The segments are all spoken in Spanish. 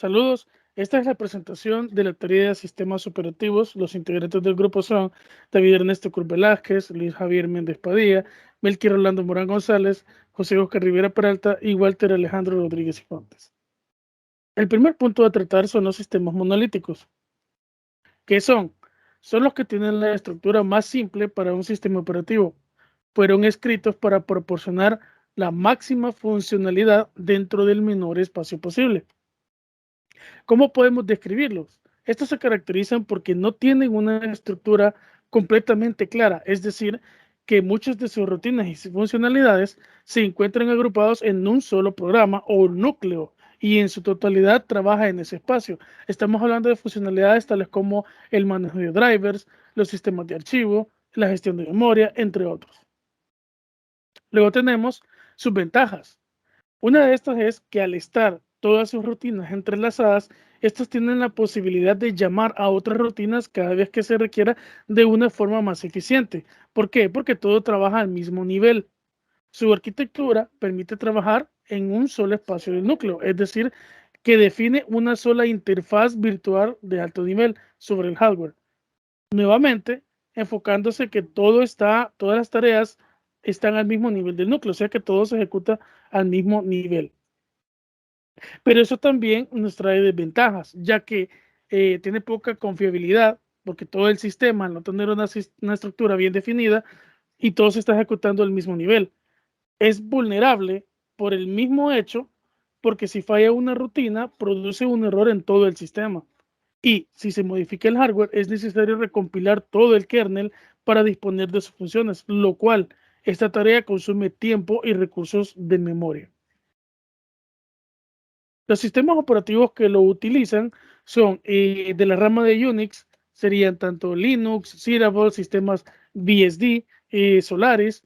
Saludos, esta es la presentación de la teoría de sistemas operativos. Los integrantes del grupo son David Ernesto Cruz Velázquez, Luis Javier Méndez Padilla, Melqui Rolando Morán González, José Oscar Rivera Peralta y Walter Alejandro Rodríguez y Fontes. El primer punto a tratar son los sistemas monolíticos. ¿Qué son? Son los que tienen la estructura más simple para un sistema operativo. Fueron escritos para proporcionar la máxima funcionalidad dentro del menor espacio posible. ¿Cómo podemos describirlos? Estos se caracterizan porque no tienen una estructura completamente clara, es decir, que muchas de sus rutinas y funcionalidades se encuentran agrupados en un solo programa o núcleo y en su totalidad trabaja en ese espacio. Estamos hablando de funcionalidades tales como el manejo de drivers, los sistemas de archivo, la gestión de memoria, entre otros. Luego tenemos sus ventajas. Una de estas es que al estar todas sus rutinas entrelazadas, estas tienen la posibilidad de llamar a otras rutinas cada vez que se requiera de una forma más eficiente. ¿Por qué? Porque todo trabaja al mismo nivel. Su arquitectura permite trabajar en un solo espacio del núcleo, es decir, que define una sola interfaz virtual de alto nivel sobre el hardware. Nuevamente, enfocándose que todas las tareas están al mismo nivel del núcleo, o sea que todo se ejecuta al mismo nivel. Pero eso también nos trae desventajas, ya que tiene poca confiabilidad, porque todo el sistema, al no tener una estructura bien definida, y todo se está ejecutando al mismo nivel. Es vulnerable por el mismo hecho, porque si falla una rutina, produce un error en todo el sistema. Y si se modifica el hardware, es necesario recompilar todo el kernel para disponer de sus funciones, lo cual esta tarea consume tiempo y recursos de memoria. Los sistemas operativos que lo utilizan son de la rama de Unix, serían tanto Linux, Cerebel, sistemas BSD, Solaris.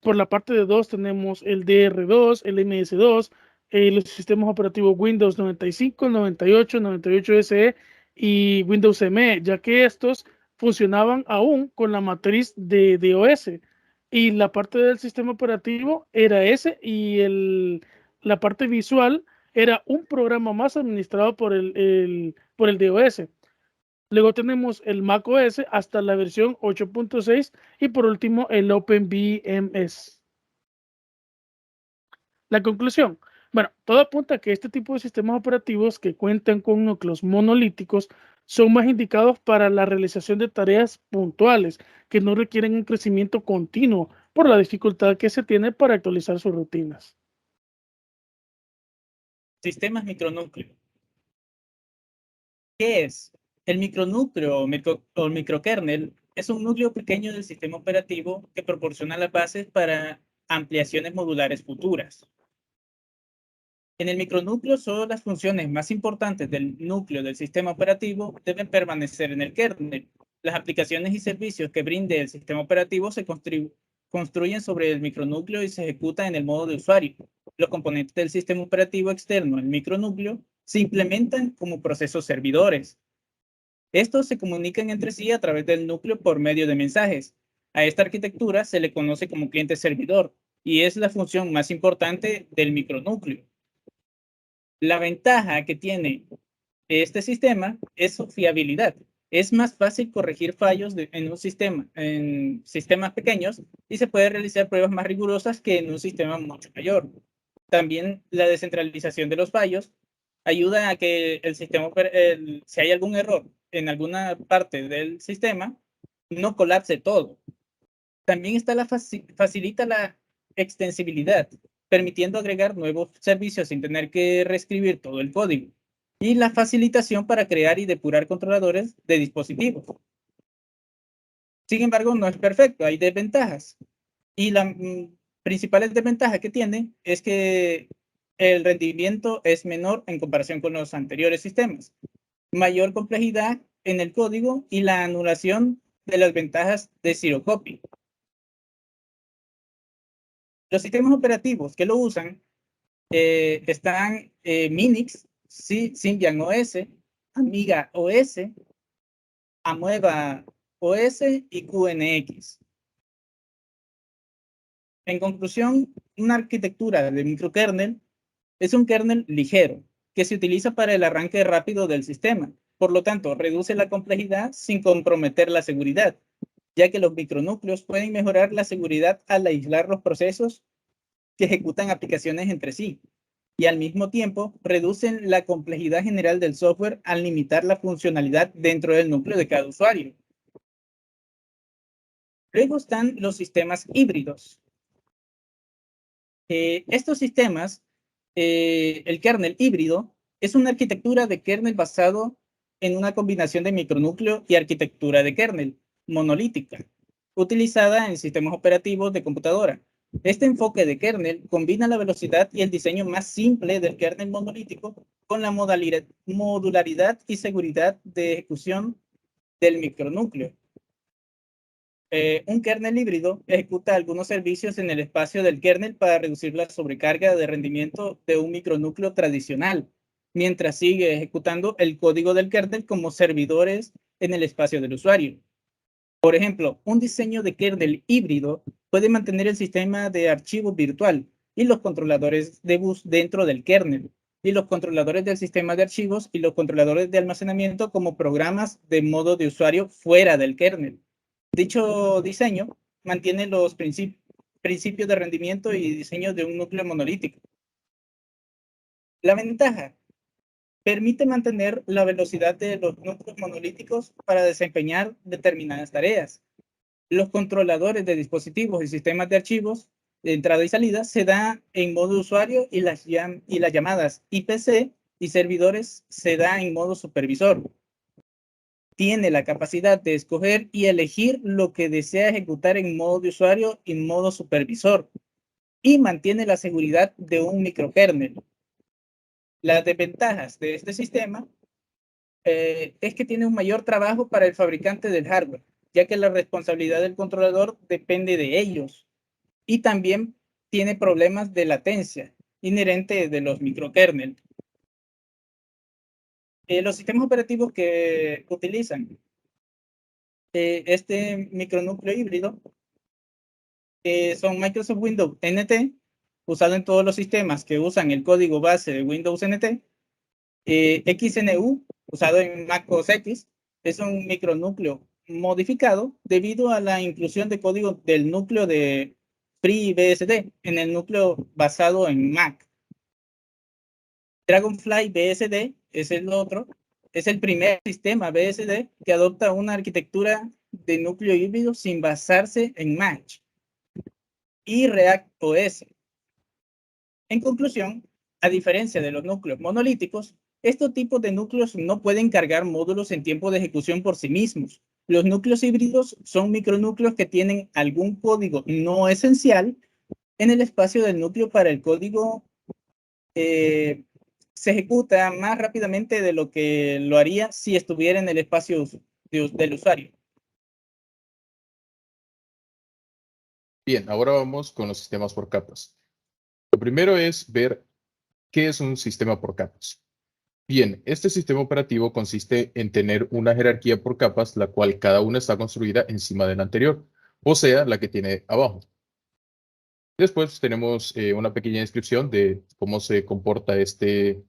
Por la parte de 2 tenemos el DR2, el MS2, los sistemas operativos Windows 95, 98, 98 SE y Windows ME, ya que estos funcionaban aún con la matriz de DOS. Y la parte del sistema operativo era ese y la parte visual era un programa más administrado por el DOS. Luego tenemos el macOS hasta la versión 8.6 y por último el OpenVMS. La conclusión. Bueno, todo apunta a que este tipo de sistemas operativos que cuentan con núcleos monolíticos son más indicados para la realización de tareas puntuales que no requieren un crecimiento continuo por la dificultad que se tiene para actualizar sus rutinas. Sistemas micronúcleo. ¿Qué es? El micronúcleo o microkernel es un núcleo pequeño del sistema operativo que proporciona las bases para ampliaciones modulares futuras. En el micronúcleo, solo las funciones más importantes del núcleo del sistema operativo deben permanecer en el kernel. Las aplicaciones y servicios que brinde el sistema operativo se construyen sobre el micronúcleo y se ejecutan en el modo de usuario. Los componentes del sistema operativo externo, el micronúcleo, se implementan como procesos servidores. Estos se comunican entre sí a través del núcleo por medio de mensajes. A esta arquitectura se le conoce como cliente-servidor y es la función más importante del micronúcleo. La ventaja que tiene este sistema es su fiabilidad. Es más fácil corregir fallos en sistemas pequeños y se puede realizar pruebas más rigurosas que en un sistema mucho mayor. También la descentralización de los fallos ayuda a que el sistema, si hay algún error en alguna parte del sistema, no colapse todo. También facilita la extensibilidad, permitiendo agregar nuevos servicios sin tener que reescribir todo el código. Y la facilitación para crear y depurar controladores de dispositivos. Sin embargo, no es perfecto, hay desventajas. Y la principal desventaja que tiene es que el rendimiento es menor en comparación con los anteriores sistemas. Mayor complejidad en el código y la anulación de las ventajas de Zero Copy. Los sistemas operativos que lo usan están Minix, Symbian OS, Amiga OS, Amoeba OS y QNX. En conclusión, una arquitectura de microkernel es un kernel ligero, que se utiliza para el arranque rápido del sistema. Por lo tanto, reduce la complejidad sin comprometer la seguridad, ya que los micronúcleos pueden mejorar la seguridad al aislar los procesos que ejecutan aplicaciones entre sí, y al mismo tiempo reducen la complejidad general del software al limitar la funcionalidad dentro del núcleo de cada usuario. Luego están los sistemas híbridos. Estos sistemas, el kernel híbrido, es una arquitectura de kernel basado en una combinación de micronúcleo y arquitectura de kernel monolítica, utilizada en sistemas operativos de computadora. Este enfoque de kernel combina la velocidad y el diseño más simple del kernel monolítico con la modularidad y seguridad de ejecución del micronúcleo. Un kernel híbrido ejecuta algunos servicios en el espacio del kernel para reducir la sobrecarga de rendimiento de un micronúcleo tradicional, mientras sigue ejecutando el código del kernel como servidores en el espacio del usuario. Por ejemplo, un diseño de kernel híbrido puede mantener el sistema de archivos virtual y los controladores de bus dentro del kernel, y los controladores del sistema de archivos y los controladores de almacenamiento como programas de modo de usuario fuera del kernel. Dicho diseño mantiene los principios de rendimiento y diseño de un núcleo monolítico. La ventaja: permite mantener la velocidad de los núcleos monolíticos para desempeñar determinadas tareas. Los controladores de dispositivos y sistemas de archivos de entrada y salida se da en modo usuario y las llamadas IPC y servidores se da en modo supervisor. Tiene la capacidad de escoger y elegir lo que desea ejecutar en modo de usuario y modo supervisor, y mantiene la seguridad de un microkernel. Las desventajas de este sistema es que tiene un mayor trabajo para el fabricante del hardware, ya que la responsabilidad del controlador depende de ellos, y también tiene problemas de latencia inherente de los microkernel. Los sistemas operativos que utilizan este micronúcleo híbrido son Microsoft Windows NT, usado en todos los sistemas que usan el código base de Windows NT. XNU, usado en Mac OS X, es un micronúcleo modificado debido a la inclusión de código del núcleo de FreeBSD en el núcleo basado en Mac. Dragonfly BSD es el otro, es el primer sistema BSD que adopta una arquitectura de núcleo híbrido sin basarse en Mac. Y React OS. En conclusión, a diferencia de los núcleos monolíticos, estos tipos de núcleos no pueden cargar módulos en tiempo de ejecución por sí mismos. Los núcleos híbridos son micronúcleos que tienen algún código no esencial en el espacio del núcleo para el código se ejecuta más rápidamente de lo que lo haría si estuviera en el espacio del usuario. Bien, ahora vamos con los sistemas por capas. Lo primero es ver qué es un sistema por capas. Bien, este sistema operativo consiste en tener una jerarquía por capas, la cual cada una está construida encima de la anterior, o sea, la que tiene abajo. Después tenemos una pequeña descripción de cómo se comporta este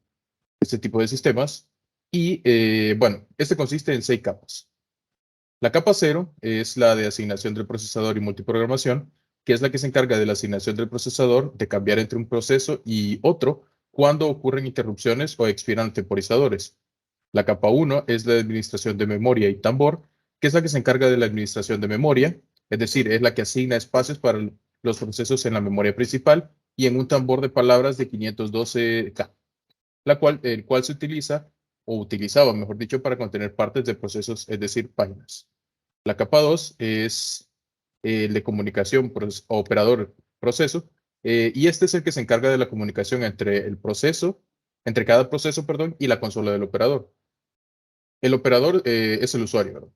tipo de sistemas. Y bueno, este consiste en 6 capas. La capa 0 es la de asignación del procesador y multiprogramación, que es la que se encarga de la asignación del procesador, de cambiar entre un proceso y otro cuando ocurren interrupciones o expiran temporizadores. La capa 1 es la de administración de memoria y tambor, que es la que se encarga de la administración de memoria, es decir, es la que asigna espacios para los procesos en la memoria principal y en un tambor de palabras de 512K, el cual se utiliza o utilizaba, mejor dicho, para contener partes de procesos, es decir, páginas. La capa 2 es el de comunicación operador-proceso, y este es el que se encarga de la comunicación entre entre cada proceso, perdón, y la consola del operador. El operador es el usuario, ¿verdad?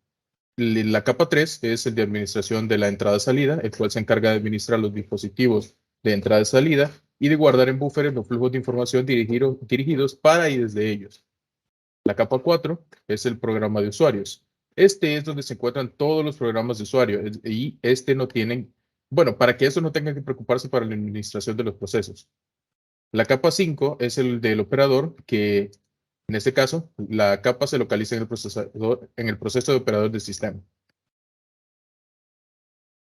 La capa 3 es el de administración de la entrada-salida, el cual se encarga de administrar los dispositivos de entrada-salida y de guardar en búferes los flujos de información dirigidos para y desde ellos. La capa 4 es el programa de usuarios. Este es donde se encuentran todos los programas de usuario y no tienen, bueno, para que eso no tengan que preocuparse para la administración de los procesos. La capa 5 es el del operador, que en este caso, la capa se localiza en el procesador, en el proceso de operador del sistema.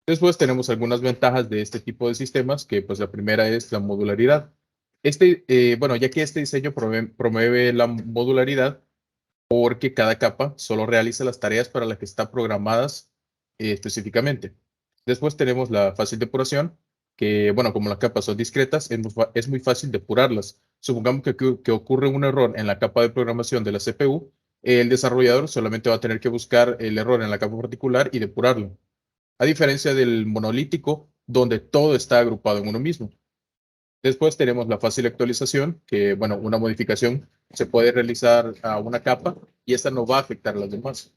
Después tenemos algunas ventajas de este tipo de sistemas, que pues la primera es la modularidad. Bueno, ya que este diseño promueve la modularidad, porque cada capa solo realiza las tareas para las que están programadas específicamente. Después tenemos la fácil depuración, que, bueno, como las capas son discretas, es muy fácil depurarlas. Supongamos que ocurre un error en la capa de programación de la CPU, el desarrollador solamente va a tener que buscar el error en la capa particular y depurarlo. A diferencia del monolítico, donde todo está agrupado en uno mismo. Después tenemos la fácil actualización, que, bueno, una modificación se puede realizar a una capa y esta no va a afectar a las demás.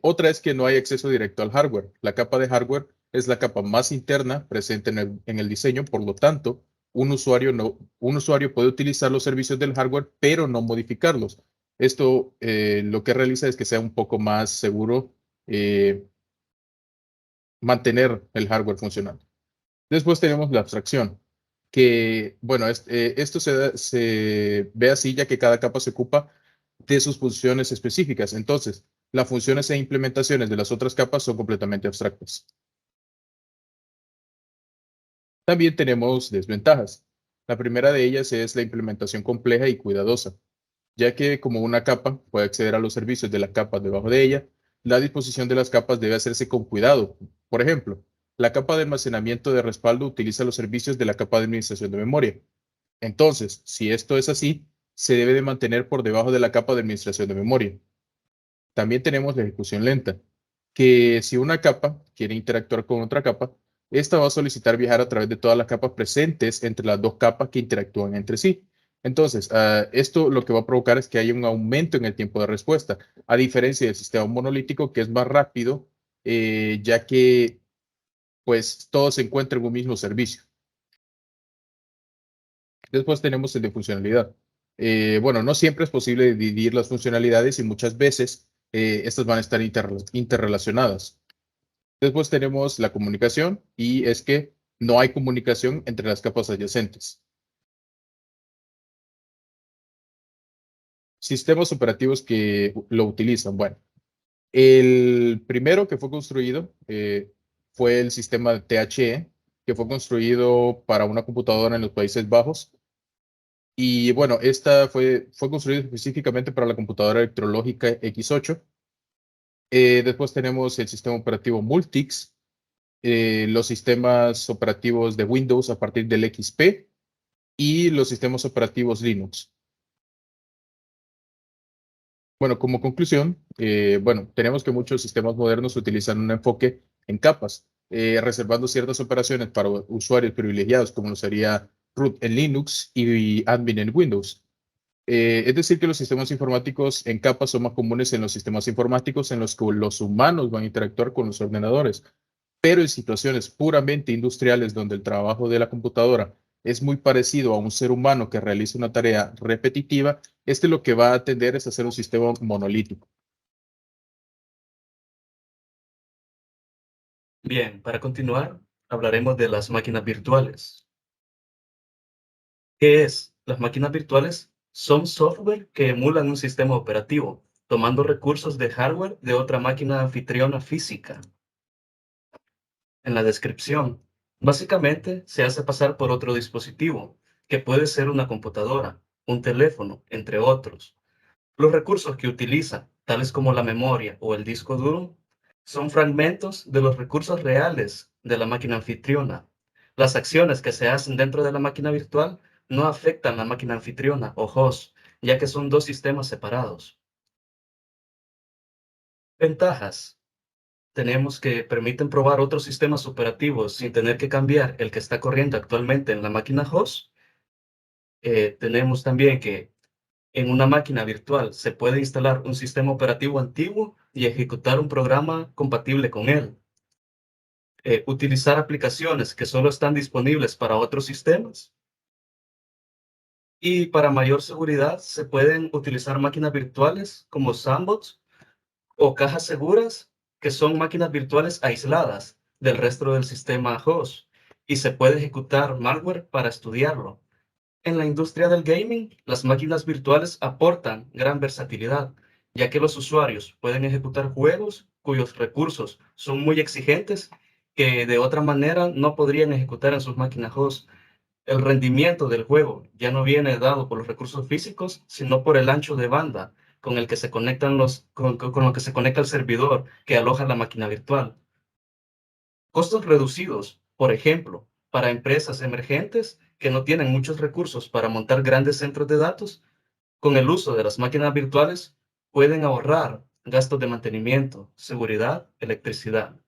Otra es que no hay acceso directo al hardware. La capa de hardware es la capa más interna presente en el diseño, por lo tanto, un usuario puede utilizar los servicios del hardware, pero no modificarlos. Esto lo que realiza es que sea un poco más seguro mantener el hardware funcionando. Después tenemos la abstracción, que, bueno, esto se ve así ya que cada capa se ocupa de sus funciones específicas. Entonces, las funciones e implementaciones de las otras capas son completamente abstractas. También tenemos desventajas. La primera de ellas es la implementación compleja y cuidadosa, ya que como una capa puede acceder a los servicios de la capa debajo de ella, la disposición de las capas debe hacerse con cuidado. Por ejemplo, la capa de almacenamiento de respaldo utiliza los servicios de la capa de administración de memoria. Entonces, si esto es así, se debe de mantener por debajo de la capa de administración de memoria. También tenemos la ejecución lenta, que si una capa quiere interactuar con otra capa, esta va a solicitar viajar a través de todas las capas presentes entre las dos capas que interactúan entre sí. Entonces, esto lo que va a provocar es que haya un aumento en el tiempo de respuesta, a diferencia del sistema monolítico, que es más rápido, ya que pues todo se encuentra en un mismo servicio. Después tenemos el de funcionalidad. Bueno, no siempre es posible dividir las funcionalidades y muchas veces estas van a estar interrelacionadas. Después tenemos la comunicación y es que no hay comunicación entre las capas adyacentes. Sistemas operativos que lo utilizan. Bueno, el primero que fue construido fue el sistema THE, que fue construido para una computadora en los Países Bajos. Y bueno, esta fue construida específicamente para la computadora electrológica X8. Después tenemos el sistema operativo Multics, los sistemas operativos de Windows a partir del XP y los sistemas operativos Linux. Bueno, como conclusión, bueno, tenemos que muchos sistemas modernos utilizan un enfoque en capas, reservando ciertas operaciones para usuarios privilegiados, como lo sería root en Linux y admin en Windows. Es decir, que los sistemas informáticos en capas son más comunes en los sistemas informáticos en los que los humanos van a interactuar con los ordenadores, pero en situaciones puramente industriales donde el trabajo de la computadora es muy parecido a un ser humano que realiza una tarea repetitiva, lo que va a tender es a ser un sistema monolítico. Bien, para continuar, hablaremos de las máquinas virtuales. ¿Qué es? Las máquinas virtuales son software que emulan un sistema operativo, tomando recursos de hardware de otra máquina anfitriona física. En la descripción, básicamente se hace pasar por otro dispositivo, que puede ser una computadora, un teléfono, entre otros. Los recursos que utiliza, tales como la memoria o el disco duro, son fragmentos de los recursos reales de la máquina anfitriona. Las acciones que se hacen dentro de la máquina virtual no afectan la máquina anfitriona o host, ya que son dos sistemas separados. Ventajas. Tenemos que permiten probar otros sistemas operativos sin tener que cambiar el que está corriendo actualmente en la máquina host. Tenemos también que en una máquina virtual se puede instalar un sistema operativo antiguo y ejecutar un programa compatible con él. Utilizar aplicaciones que solo están disponibles para otros sistemas. Y para mayor seguridad se pueden utilizar máquinas virtuales como sandbox o cajas seguras, que son máquinas virtuales aisladas del resto del sistema host y se puede ejecutar malware para estudiarlo. En la industria del gaming, las máquinas virtuales aportan gran versatilidad, ya que los usuarios pueden ejecutar juegos cuyos recursos son muy exigentes que de otra manera no podrían ejecutar en sus máquinas host. El rendimiento del juego ya no viene dado por los recursos físicos, sino por el ancho de banda con el que se conectan con lo que se conecta el servidor que aloja la máquina virtual. Costos reducidos, por ejemplo, para empresas emergentes que no tienen muchos recursos para montar grandes centros de datos, con el uso de las máquinas virtuales pueden ahorrar gastos de mantenimiento, seguridad, electricidad.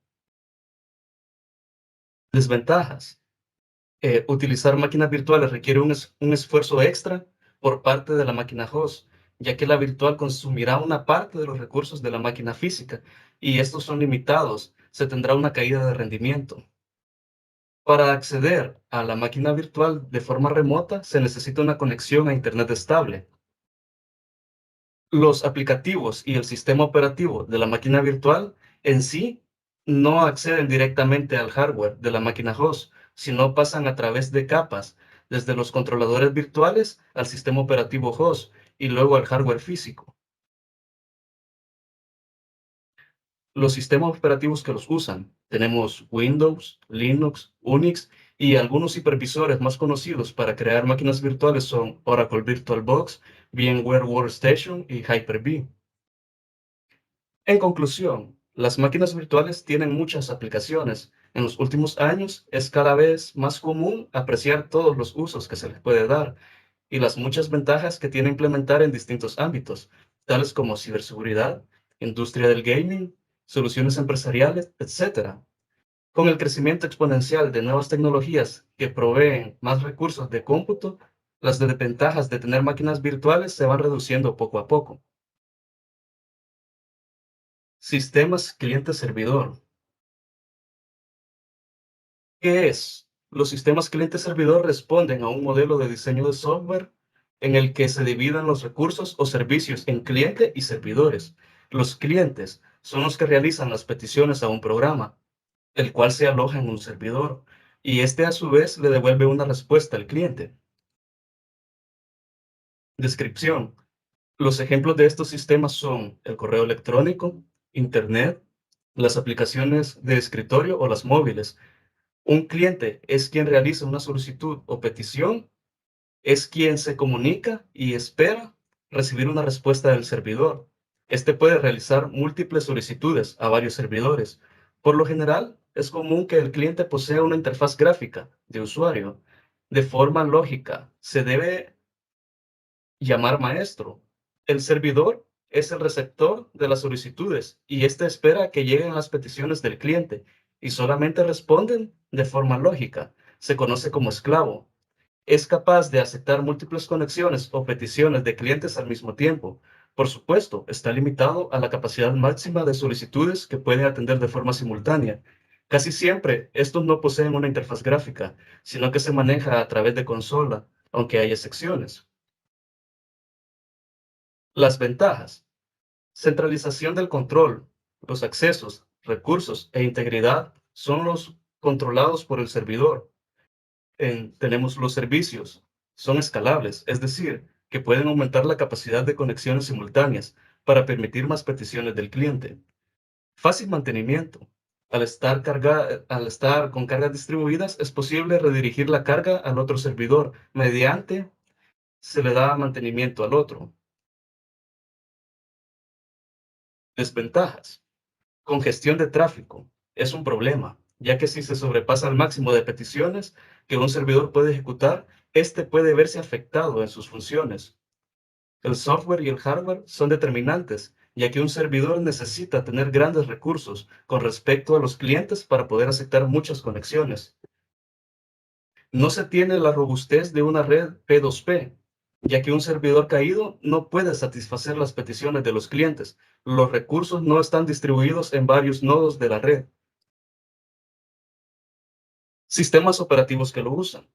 Desventajas. Utilizar máquinas virtuales requiere un esfuerzo extra por parte de la máquina host, ya que la virtual consumirá una parte de los recursos de la máquina física y estos son limitados, se tendrá una caída de rendimiento. Para acceder a la máquina virtual de forma remota se necesita una conexión a Internet estable. Los aplicativos y el sistema operativo de la máquina virtual en sí no acceden directamente al hardware de la máquina host, sino pasan a través de capas, desde los controladores virtuales al sistema operativo host y luego al hardware físico. Los sistemas operativos que los usan, tenemos Windows, Linux, Unix y algunos hipervisores más conocidos para crear máquinas virtuales son Oracle VirtualBox, VMware Workstation y Hyper-V. En conclusión, las máquinas virtuales tienen muchas aplicaciones. En los últimos años es cada vez más común apreciar todos los usos que se les puede dar y las muchas ventajas que tiene implementar en distintos ámbitos, tales como ciberseguridad, industria del gaming, soluciones empresariales, etc. Con el crecimiento exponencial de nuevas tecnologías que proveen más recursos de cómputo, las desventajas de tener máquinas virtuales se van reduciendo poco a poco. Sistemas cliente-servidor. ¿Qué es? Los sistemas cliente-servidor responden a un modelo de diseño de software en el que se dividen los recursos o servicios en cliente y servidores. Los clientes son los que realizan las peticiones a un programa, el cual se aloja en un servidor, y este a su vez le devuelve una respuesta al cliente. Descripción. Los ejemplos de estos sistemas son el correo electrónico, Internet, las aplicaciones de escritorio o las móviles. Un cliente es quien realiza una solicitud o petición, es quien se comunica y espera recibir una respuesta del servidor. Este puede realizar múltiples solicitudes a varios servidores. Por lo general, es común que el cliente posea una interfaz gráfica de usuario. De forma lógica, se debe llamar maestro. El servidor es el receptor de las solicitudes y éste espera que lleguen las peticiones del cliente y solamente responden de forma lógica. Se conoce como esclavo. Es capaz de aceptar múltiples conexiones o peticiones de clientes al mismo tiempo. Por supuesto, está limitado a la capacidad máxima de solicitudes que puede atender de forma simultánea. Casi siempre, estos no poseen una interfaz gráfica, sino que se maneja a través de consola, aunque hay excepciones. Las ventajas. Centralización del control. Los accesos, recursos e integridad son los controlados por el servidor. Tenemos los servicios. Son escalables, es decir, que pueden aumentar la capacidad de conexiones simultáneas para permitir más peticiones del cliente. Fácil mantenimiento. Al estar con cargas distribuidas, es posible redirigir la carga al otro servidor mediante se le da mantenimiento al otro. Desventajas. Congestión de tráfico es un problema, ya que si se sobrepasa el máximo de peticiones que un servidor puede ejecutar, este puede verse afectado en sus funciones. El software y el hardware son determinantes, ya que un servidor necesita tener grandes recursos con respecto a los clientes para poder aceptar muchas conexiones. No se tiene la robustez de una red P2P, ya que un servidor caído no puede satisfacer las peticiones de los clientes. Los recursos no están distribuidos en varios nodos de la red. Sistemas operativos que lo usan.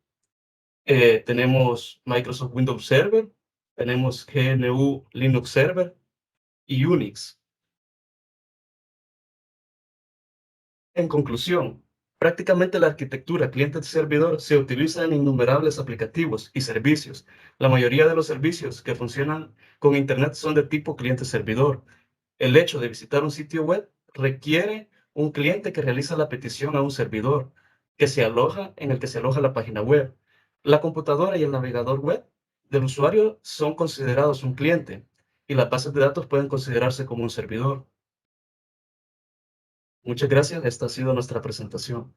Tenemos Microsoft Windows Server, tenemos GNU Linux Server y Unix. En conclusión, Prácticamente la arquitectura cliente-servidor se utiliza en innumerables aplicativos y servicios. La mayoría de los servicios que funcionan con Internet son de tipo cliente-servidor. El hecho de visitar un sitio web requiere un cliente que realiza la petición a un servidor en el que se aloja la página web. La computadora y el navegador web del usuario son considerados un cliente y las bases de datos pueden considerarse como un servidor. Muchas gracias. Esta ha sido nuestra presentación.